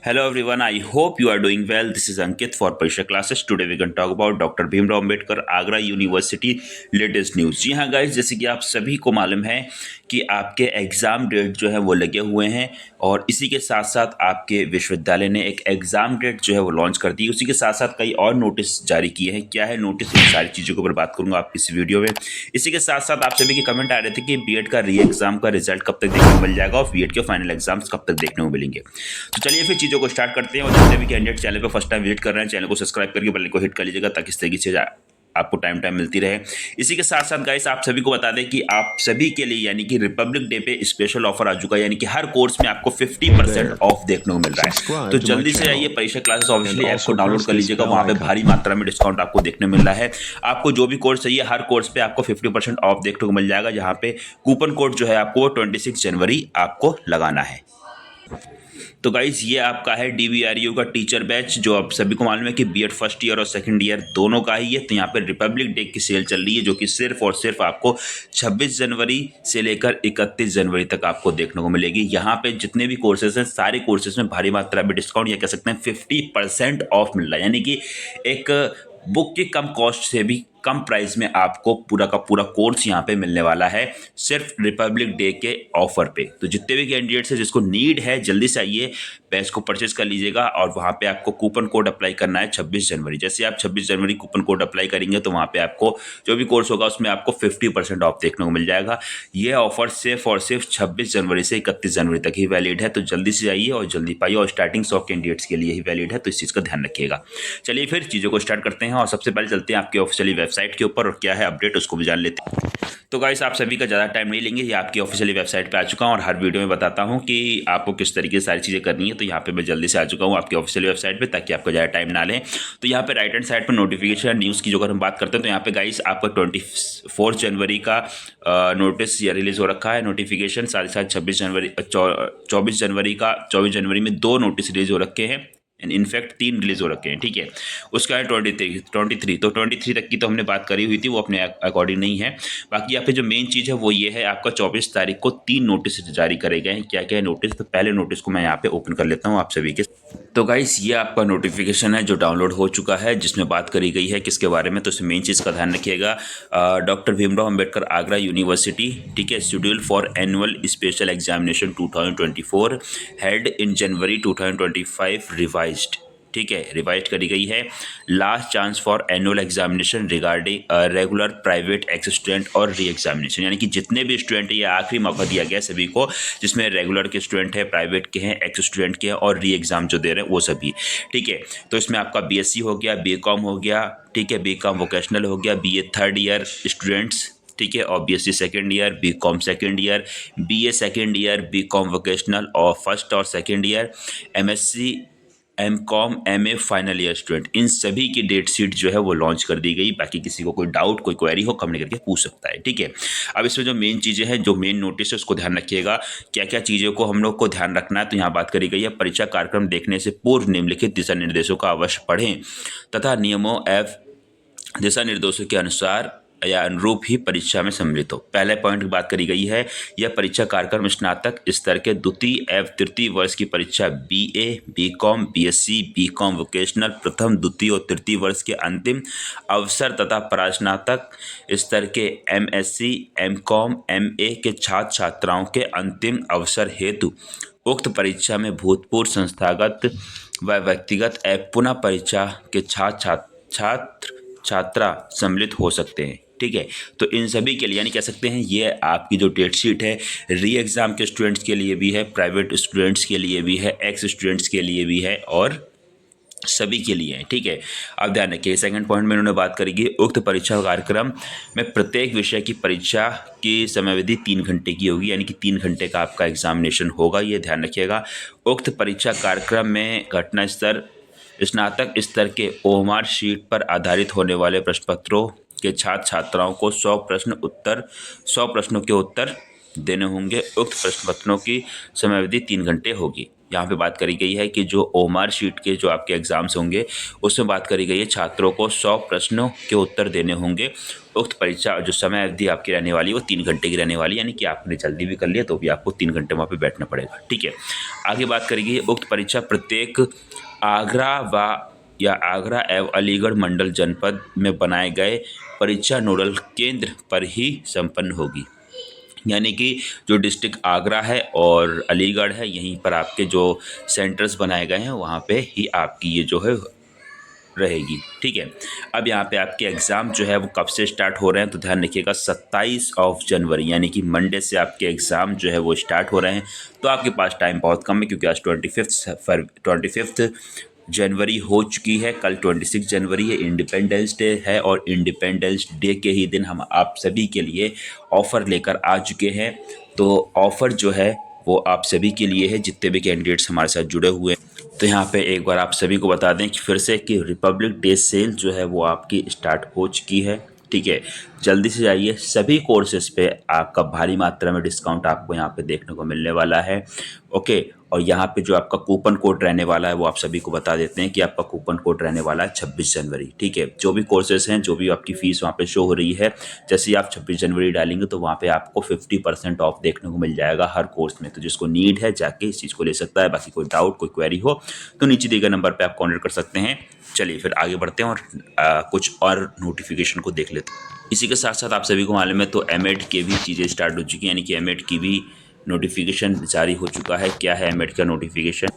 Hello everyone, I hope you are doing well. This is Ankit for Parisha Classes. Today we can talk about doctor Bhimrao Ambedkar Agra university latest news. जी हाँ guys, जैसे कि आप सभी को मालूम है कि आपके एग्ज़ाम डेट जो है वो लगे हुए हैं और इसी के साथ साथ आपके विश्वविद्यालय ने एक एग्ज़ाम डेट जो है वो लॉन्च कर दी। उसी के साथ साथ कई और नोटिस जारी किए हैं। क्या है नोटिस, इन सारी चीज़ों के ऊपर बात करूँगा आप इस वीडियो में। इसी के साथ साथ आप सभी के कमेंट आ रहे थे कि बीएड का री एग्ज़ाम का रिजल्ट कब तक देखने को मिल जाएगा और बीएड के फाइनल एग्जाम्स कब तक देखने को मिलेंगे। तो चलिए फिर चीज़ों को स्टार्ट करते हैं। और जितने भी कैंडिडेट चैनल पर फर्स्ट टाइम विजिट कर रहे हैं, चैनल को सब्सक्राइब करके बेल को हिट कर लीजिएगा ताकि इस तरीके से आपको टाइम मिलती रहे। इसी के साथ साथ गाइस आप सभी को बता दें कि आप सभी के लिए यानी कि रिपब्लिक डे पे स्पेशल ऑफर आ चुका है, यानी कि हर कोर्स में आपको 50% ऑफ देखने को मिल रहा है। तो जल्दी से आइए परीक्षा क्लासेस ऑफिशियली ऐप को डाउनलोड कर लीजिएगा, वहाँ पे भारी मात्रा में डिस्काउंट आपको देखने मिल रहा है। आपको जो भी कोर्स चाहिए हर कोर्स पे आपको 50% ऑफ देखने को मिल जाएगा, जहाँ पे कूपन कोड जो है आपको 26 जनवरी आपको लगाना है। तो गाइज ये आपका है DVRU का टीचर बैच, जो आप सभी को मालूम है कि बीएड फर्स्ट ईयर और सेकंड ईयर दोनों का ही है। तो यहाँ पे रिपब्लिक डे की सेल चल रही है, जो कि सिर्फ और सिर्फ आपको 26 जनवरी से लेकर 31 जनवरी तक आपको देखने को मिलेगी। यहाँ पे जितने भी कोर्सेज हैं सारे कोर्सेज में भारी मात्रा में डिस्काउंट या कह सकते हैं 50% ऑफ मिल रहा है, यानी कि एक बुक की कम कॉस्ट से भी कम प्राइस में आपको पूरा का पूरा कोर्स यहाँ पे मिलने वाला है, सिर्फ रिपब्लिक डे के ऑफर पे। तो जितने भी कैंडिडेट्स हैं जिसको नीड है जल्दी से आइए बैच को परचेज कर लीजिएगा और वहाँ पे आपको कूपन कोड अप्लाई करना है 26 जनवरी। जैसे आप 26 जनवरी कूपन कोड अप्लाई करेंगे तो वहाँ पे आपको जो भी कोर्स होगा उसमें आपको 50% ऑफ देखने को मिल जाएगा। ये ऑफर सिर्फ और सिर्फ 26 जनवरी से 31 जनवरी तक ही वैलिड है। तो जल्दी से आइए और जल्दी पाइए, और स्टार्टिंग 100 कैंडिडेट्स के लिए ही वैलिड है, तो इस चीज़ का ध्यान रखिएगा। चलिए फिर चीज़ों को स्टार्ट करते हैं और सबसे पहले चलते हैं आपकी ऑफिशियली वेबसाइट के ऊपर और क्या है अपडेट उसको भी जान लेते हैं। तो गाइस आप सभी का ज़्यादा टाइम नहीं लेंगे, ये आपकी ऑफिशियली वेबसाइट पे आ चुका हूँ और हर वीडियो में बताता हूँ कि आपको किस तरीके से सारी चीज़ें करनी है। तो यहाँ पे मैं जल्दी से आ चुका हूँ आपकी ऑफिशियली वेबसाइट पे ताकि आपको ज़्यादा टाइम ना लें। तो यहाँ पे राइट हैंड साइड पर नोटिफिकेशन न्यूज़ की जो अगर हम बात करते हैं तो यहाँ पे गाइस आपका 24 जनवरी का नोटिस रिलीज़ हो रखा है, नोटिफिकेशन। साथ ही साथ 24 जनवरी में 2 नोटिस रिलीज़ हो रखे हैं, इनफैक्ट 3 रिलीज हो रखे हैं, ठीक है। उसका है 23 तो 23 तक की तो हमने बात करी हुई थी, वो अपने अकॉर्डिंग नहीं है। बाकी यहाँ पे जो मेन चीज़ है वो ये है, आपका 24 तारीख को 3 नोटिस जारी करे गए हैं। क्या क्या है नोटिस, तो पहले नोटिस को मैं यहाँ पे ओपन कर लेता हूँ आप सभी के। तो गाइस ये आपका नोटिफिकेशन है जो डाउनलोड हो चुका है, जिसमें बात करी गई है किसके बारे में, तो इसमें मेन चीज़ का ध्यान रखिएगा। डॉक्टर भीमराव अंबेडकर आगरा यूनिवर्सिटी, ठीक है, schedule for annual special examination 2024 held in January 2025 revised, ठीक है, रिवाइज करी गई है। Last chance for annual examination regarding regular private x student और री एग्जामिनेशन, यानी कि जितने भी स्टूडेंट ये आखिरी मौका दिया गया सभी को, जिसमें रेगुलर के स्टूडेंट है, प्राइवेट के हैं, एक्स स्टूडेंट के हैं और री एग्जाम जो दे रहे हैं वो सभी, ठीक है। तो इसमें आपका BSc हो गया, BCom हो गया, ठीक है, BCom वोकेशनल हो गया, BA थर्ड ईयर स्टूडेंट्स, ठीक है, और BSc second year, BCom second year, BA second year, BCom vocational और फर्स्ट और second year, MSc MCom MA final year student, इन सभी की डेट शीट जो है वो लॉन्च कर दी गई। बाकी किसी को कोई डाउट कोई क्वेरी हो कमेंट करके पूछ सकता है, ठीक है। अब इसमें जो मेन चीज़ें हैं, जो मेन नोटिस है उसको ध्यान रखिएगा, क्या क्या चीज़ों को हम लोग को ध्यान रखना है। तो यहाँ बात करी गई है, परीक्षा कार्यक्रम देखने से पूर्व निम्नलिखित दिशा निर्देशों का अवश्य पढ़ें तथा नियमों एवं दिशा निर्देशों के अनुसार या अनुरूप ही परीक्षा में सम्मिलित हो। पहले पॉइंट की बात करी गई है, यह परीक्षा कार्यक्रम स्नातक स्तर के द्वितीय एवं तृतीय वर्ष की परीक्षा BA, BCom, BSc, BCom vocational प्रथम, द्वितीय और तृतीय वर्ष के अंतिम अवसर तथा परास्नातक स्तर के MSc, MCom, MA के छात्र छात्राओं के अंतिम अवसर हेतु उक्त परीक्षा में भूतपूर्व संस्थागत व व्यक्तिगत एवं पुनः परीक्षा के छात्र छात्रा सम्मिलित हो सकते हैं, ठीक है। तो इन सभी के लिए यानी कह सकते हैं ये आपकी जो डेट शीट है री एग्ज़ाम के स्टूडेंट्स के लिए भी है, प्राइवेट स्टूडेंट्स के लिए भी है, एक्स स्टूडेंट्स के लिए भी है और सभी के लिए है, ठीक है। अब ध्यान रखिए सेकंड पॉइंट में उन्होंने बात करेगी, उक्त परीक्षा कार्यक्रम में प्रत्येक विषय की परीक्षा की समयावधि 3 घंटे की होगी, यानी कि 3 घंटे का आपका एग्जामिनेशन होगा, ये ध्यान रखिएगा। उक्त परीक्षा कार्यक्रम में घटना स्तर स्नातक स्तर के OMR शीट पर आधारित होने वाले प्रश्न पत्रों के छात्र छात्राओं को 100 प्रश्नों के उत्तर देने होंगे। उक्त प्रश्न पत्रों की समयावधि 3 घंटे होगी, यहाँ पे बात करी गई है कि जो ओमार शीट के जो आपके एग्ज़ाम्स होंगे उसमें बात करी गई है छात्रों को 100 प्रश्नों के उत्तर देने होंगे। उक्त परीक्षा जो समय अवधि आपकी रहने वाली है वो 3 घंटे की रहने वाली है, यानी कि आपने जल्दी भी कर लिया तो भी आपको 3 घंटे वहाँ पे बैठना पड़ेगा। ठीक है, आगे बात करी गई है उक्त परीक्षा प्रत्येक आगरा व या आगरा एवं अलीगढ़ मंडल जनपद में बनाए गए परीक्षा नोडल केंद्र पर ही संपन्न होगी। यानी कि जो डिस्ट्रिक्ट आगरा है और अलीगढ़ है यहीं पर आपके जो सेंटर्स बनाए गए हैं वहाँ पे ही आपकी ये जो है रहेगी। ठीक है, अब यहाँ पे आपके एग्ज़ाम जो है वो कब से स्टार्ट हो रहे हैं तो ध्यान रखिएगा 27 जनवरी यानी कि मंडे से आपके एग्ज़ाम जो है वो स्टार्ट हो रहे हैं। तो आपके पास टाइम बहुत कम है क्योंकि आज 25 जनवरी हो चुकी है, कल 26 जनवरी है, इंडिपेंडेंस डे है और इंडिपेंडेंस डे के ही दिन हम आप सभी के लिए ऑफ़र लेकर आ चुके हैं। तो ऑफ़र जो है वो आप सभी के लिए है जितने भी कैंडिडेट्स हमारे साथ जुड़े हुए हैं। तो यहाँ पे एक बार आप सभी को बता दें कि फिर से कि रिपब्लिक डे सेल जो है वो आपकी स्टार्ट हो चुकी है। ठीक है, जल्दी से जाइए, सभी कोर्सेज पे आपका भारी मात्रा में डिस्काउंट आपको यहाँ पे देखने को मिलने वाला है। ओके, और यहाँ पे जो आपका कूपन कोड रहने वाला है वो आप सभी को बता देते हैं कि आपका कूपन कोड रहने वाला है 26 जनवरी। ठीक है, जो भी कोर्सेज हैं, जो भी आपकी फ़ीस वहाँ पे शो हो रही है, जैसे ही आप 26 जनवरी डालेंगे तो वहाँ पे आपको 50% ऑफ देखने को मिल जाएगा हर कोर्स में। तो जिसको नीड है जाके इस चीज़ को ले सकता है। बाकी कोई डाउट, कोई क्वेरी हो तो नीचे दिए गए नंबर पर आप कॉन्टेक्ट कर सकते हैं। चलिए फिर आगे बढ़ते हैं और कुछ और नोटिफिकेशन को देख लेते हैं। इसी के साथ साथ आप सभी को मालूम है तो एमएड के भी चीज़ें स्टार्ट हो चुकी हैं, यानी कि एमएड की भी नोटिफिकेशन जारी हो चुका है। क्या है एमएड का नोटिफिकेशन?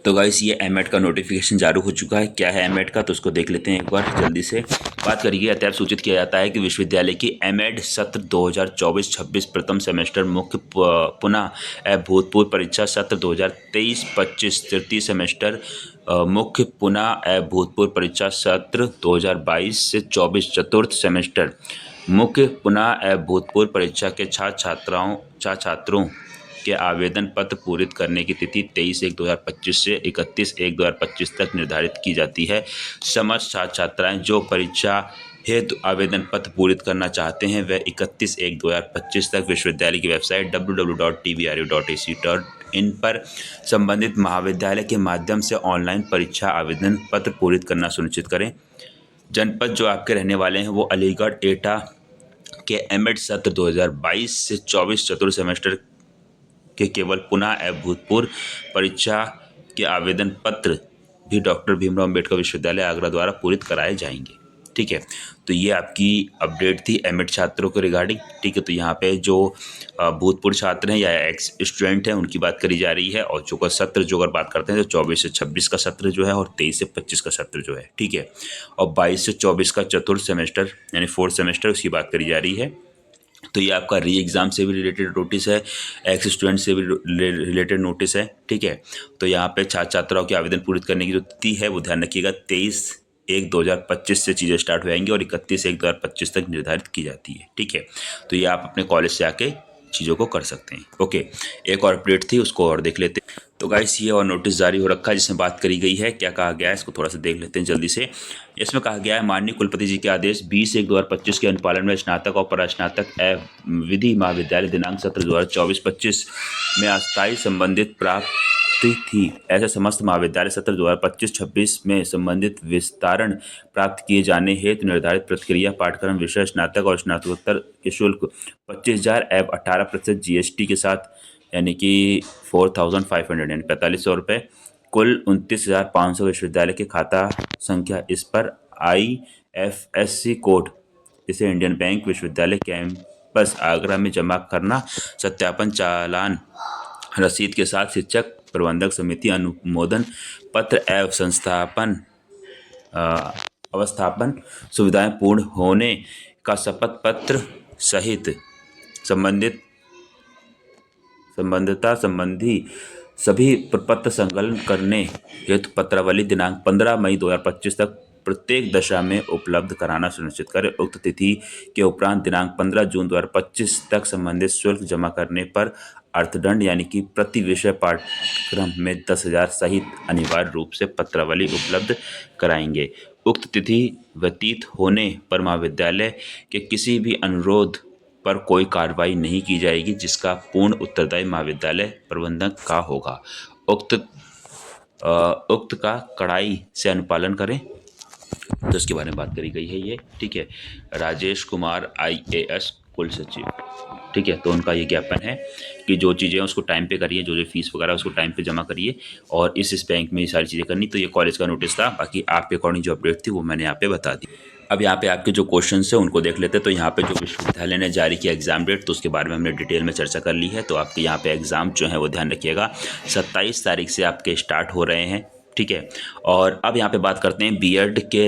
तो गाइस ये एमएड का नोटिफिकेशन जारी हो चुका है। क्या है एमएड का, तो उसको देख लेते हैं एक बार जल्दी से। बात करिए, अतएव सूचित किया जाता है कि विश्वविद्यालय की एमएड सत्र 2024-26 प्रथम सेमेस्टर मुख्य पुनः भूतपूर्व परीक्षा सत्र 2023-25 तृतीय सेमेस्टर मुख्य पुनः भूतपूर्व परीक्षा सत्र 2022 से 24 चतुर्थ सेमेस्टर मुख्य पुनः भूतपूर्व परीक्षा के छात्रों के आवेदन पत्र पूरित करने की तिथि 23/1/2025 से 31/1/2025 तक निर्धारित की जाती है। समस्त छात्र छात्राएं जो परीक्षा हेतु आवेदन पत्र पूरित करना चाहते हैं वह 31/1/2025 तक विश्वविद्यालय की वेबसाइट www.tbru.ac.in पर संबंधित महाविद्यालय के माध्यम से ऑनलाइन परीक्षा आवेदन पत्र पूरित करना सुनिश्चित करें। जनपद जो आपके रहने वाले हैं वो अलीगढ़ एटा के एमएड सत्र 2022 से 24 चतुर्थ सेमेस्टर के केवल पुनः भूतपूर्व परीक्षा के आवेदन पत्र भी डॉक्टर भीमराव अम्बेडकर विश्वविद्यालय आगरा द्वारा पूरित कराए जाएंगे। ठीक है, तो ये आपकी अपडेट थी एमएड छात्रों के रिगार्डिंग। ठीक है, तो यहाँ पे जो भूतपूर्व छात्र हैं या एक्स स्टूडेंट हैं उनकी बात करी जा रही है, और जो का सत्र जो अगर बात करते हैं तो 24 से 26 का सत्र जो है और 23 से 25 का सत्र जो है। ठीक है, और 22 से 24 का चतुर्थ सेमेस्टर यानी फोर्थ सेमेस्टर उसकी बात करी जा रही है। तो ये आपका री एग्ज़ाम से भी रिलेटेड नोटिस है, एक्स स्टूडेंट से भी रिलेटेड नोटिस है। ठीक है, तो यहाँ पे छात्र छात्राओं के आवेदन पूरित करने की जो तिथि है वो ध्यान रखिएगा 23/1/2025 से चीज़ें स्टार्ट हो जाएंगी और 31/1/2025 तक निर्धारित की जाती है। ठीक है, तो ये आप अपने कॉलेज से आके चीज़ों को कर सकते हैं। ओके, एक और अपडेट थी उसको और देख लेते हैं। तो गाइस ये और नोटिस जारी हो रखा है जिसमें बात करी गई है। क्या कहा गया है इसको थोड़ा सा देख लेते हैं जल्दी से। इसमें कहा गया है माननीय कुलपति जी के आदेश 20/1/2025 के अनुपालन में स्नातक और परास्नातक विधि महाविद्यालय दिनांक सत्र 2024-25 में अस्थायी संबंधित प्राप्ति थी। ऐसे समस्त महाविद्यालय सत्र 2025-26 में संबंधित विस्तारण प्राप्त किए जाने हेतु निर्धारित प्रक्रिया पाठ्यक्रम विषय स्नातक और स्नातकोत्तर के शुल्क 25,000 एवं 18% जीएसटी के साथ यानी कि 4,500 यानी 4500 रुपये, कुल 29,500 विश्वविद्यालय के खाता संख्या इस पर IFSC कोड इसे इंडियन बैंक विश्वविद्यालय कैंपस आगरा में जमा करना, सत्यापन चालान रसीद के साथ शिक्षक प्रबंधक समिति अनुमोदन पत्र एवं संस्थापन अवस्थापन सुविधाएं पूर्ण होने का शपथ पत्र सहित संबंधिता संबंधी सभी प्रपत्र संकलन करने हेतु पत्रावली दिनांक 15 मई 2025 तक प्रत्येक दशा में उपलब्ध कराना सुनिश्चित करें। उक्त तिथि के उपरांत दिनांक 15 जून 2025 तक संबंधित शुल्क जमा करने पर अर्थदंड यानी कि प्रति विषय पाठ्यक्रम में 10,000 सहित अनिवार्य रूप से पत्रावली उपलब्ध कराएंगे। उक्त तिथि व्यतीत होने पर महाविद्यालय के किसी भी अनुरोध पर कोई कार्रवाई नहीं की जाएगी जिसका पूर्ण उत्तरदायी महाविद्यालय प्रबंधक का होगा। उक्त उक्त का कड़ाई से अनुपालन करें, तो इसके बारे में बात करी गई है ये, ठीक है। राजेश कुमार IAS कुल सचिव, ठीक है। तो उनका ये ज्ञापन है कि जो चीज़ें हैं उसको टाइम पे करिए, जो फीस वगैरह उसको टाइम पे जमा करिए, और इस बैंक में ये सारी चीज़ें करनी। तो ये कॉलेज का नोटिस था, बाकी आपके अकॉर्डिंग जो अपडेट थी वो मैंने यहाँ पे बता दी। अब यहाँ पे आपके जो क्वेश्चन है उनको देख लेते हैं। तो यहाँ पे जो विश्वविद्यालय ने जारी किया एग्जाम डेट, तो उसके बारे में हमने डिटेल में चर्चा कर ली है। तो आपके यहाँ पे एग्ज़ाम जो है वो ध्यान रखिएगा 27 तारीख से आपके स्टार्ट हो रहे हैं, ठीक है। और अब यहाँ पे बात करते हैं बीएड के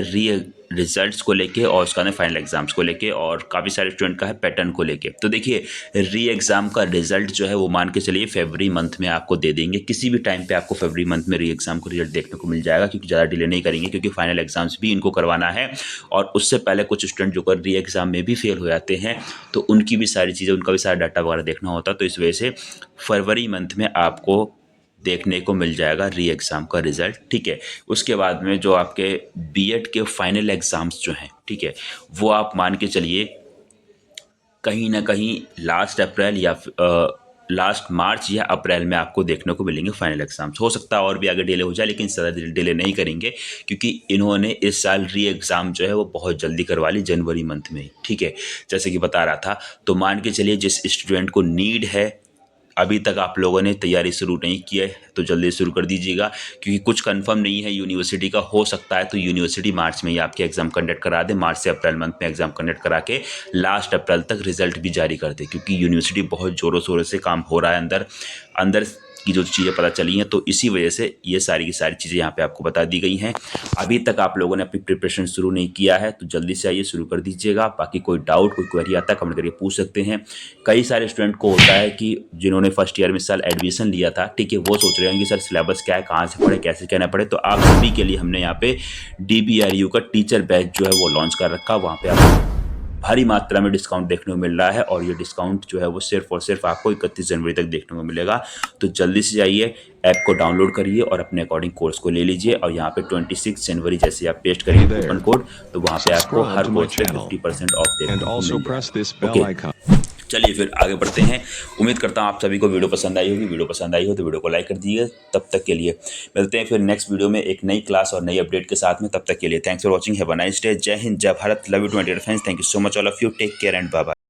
रिजल्ट्स को लेके और उसका ना फाइनल एग्जाम्स को लेके, और काफ़ी सारे स्टूडेंट का है पैटर्न को लेके। तो देखिए री एग्ज़ाम का रिजल्ट जो है वो मान के चलिए फरवरी मंथ में आपको दे देंगे, किसी भी टाइम पे आपको फरवरी मंथ में री एग्ज़ाम को रिजल्ट देखने को मिल जाएगा, क्योंकि ज़्यादा डिले नहीं करेंगे, क्योंकि फाइनल एग्जाम्स भी इनको करवाना है। और उससे पहले कुछ स्टूडेंट जो कर री एग्ज़ाम में भी फेल हो जाते हैं, तो उनकी भी सारी चीज़ें, उनका भी सारा डाटा वगैरह देखना होता है। तो इस वजह से फरवरी मंथ में आपको देखने को मिल जाएगा री एग्ज़ाम का रिज़ल्ट, ठीक है। उसके बाद में जो आपके बीएड के फाइनल एग्ज़ाम्स जो हैं, ठीक है, वो आप मान के चलिए कहीं ना कहीं लास्ट अप्रैल या लास्ट मार्च या अप्रैल में आपको देखने को मिलेंगे फाइनल एग्जाम्स। हो सकता है और भी आगे डिले हो जाए, लेकिन ज़्यादा डिले नहीं करेंगे, क्योंकि इन्होंने इस साल री एग्ज़ाम जो है वो बहुत जल्दी करवा ली, जनवरी मंथ में ही, ठीक है, जैसे कि बता रहा था। तो मान के चलिए जिस स्टूडेंट को नीड है, अभी तक आप लोगों ने तैयारी शुरू नहीं की है, तो जल्दी शुरू कर दीजिएगा, क्योंकि कुछ कंफर्म नहीं है यूनिवर्सिटी का। हो सकता है तो यूनिवर्सिटी मार्च में ही आपके एग्ज़ाम कंडक्ट करा दे, मार्च से अप्रैल मंथ में एग्ज़ाम कंडक्ट करा के लास्ट अप्रैल तक रिजल्ट भी जारी कर दे, क्योंकि यूनिवर्सिटी बहुत ज़ोरों शोरों से काम हो रहा है अंदर की जो चीज़ें पता चली हैं। तो इसी वजह से ये सारी की सारी चीज़ें यहाँ पे आपको बता दी गई हैं। अभी तक आप लोगों ने अपनी प्रिपरेशन शुरू नहीं किया है, तो जल्दी से आइए शुरू कर दीजिएगा। बाकी कोई डाउट, कोई क्वेरी आता है कमेंट करके पूछ सकते हैं। कई सारे स्टूडेंट को होता है कि जिन्होंने फर्स्ट ईयर में इस साल एडमिशन लिया था, ठीक है, वो सोच रहे हैं कि सर सिलेबस क्या है, कहाँ से पढ़े, कैसे कहना पड़े। तो आप सभी के लिए हमने यहाँ पे DBRU का टीचर बैच जो है वो लॉन्च कर रखा। वहाँ पे आपको भारी मात्रा में डिस्काउंट देखने को मिल रहा है, और ये डिस्काउंट जो है वो सिर्फ और सिर्फ आपको 31 जनवरी तक देखने को मिलेगा। तो जल्दी से जाइए, ऐप को डाउनलोड करिए और अपने अकॉर्डिंग कोर्स को ले लीजिए। और यहाँ पे 26 जनवरी जैसे आप पेस्ट करिए कूपन कोड, तो वहाँ पे आपको हर कोर्स पे 50% ऑफ देखने को मिलेगा। ओके, चलिए फिर आगे बढ़ते हैं। उम्मीद करता हूँ आप सभी को वीडियो पसंद आई होगी। वीडियो पसंद आई हो तो वीडियो को लाइक कर दीजिए। तब तक के लिए मिलते हैं फिर नेक्स्ट वीडियो में एक नई क्लास और नई अपडेट के साथ में। तब तक के लिए thanks for watching, have a nice day. जय हिंद, जय Bharat, love you to my dear friends, thank you so much all of you, take care and bye bye.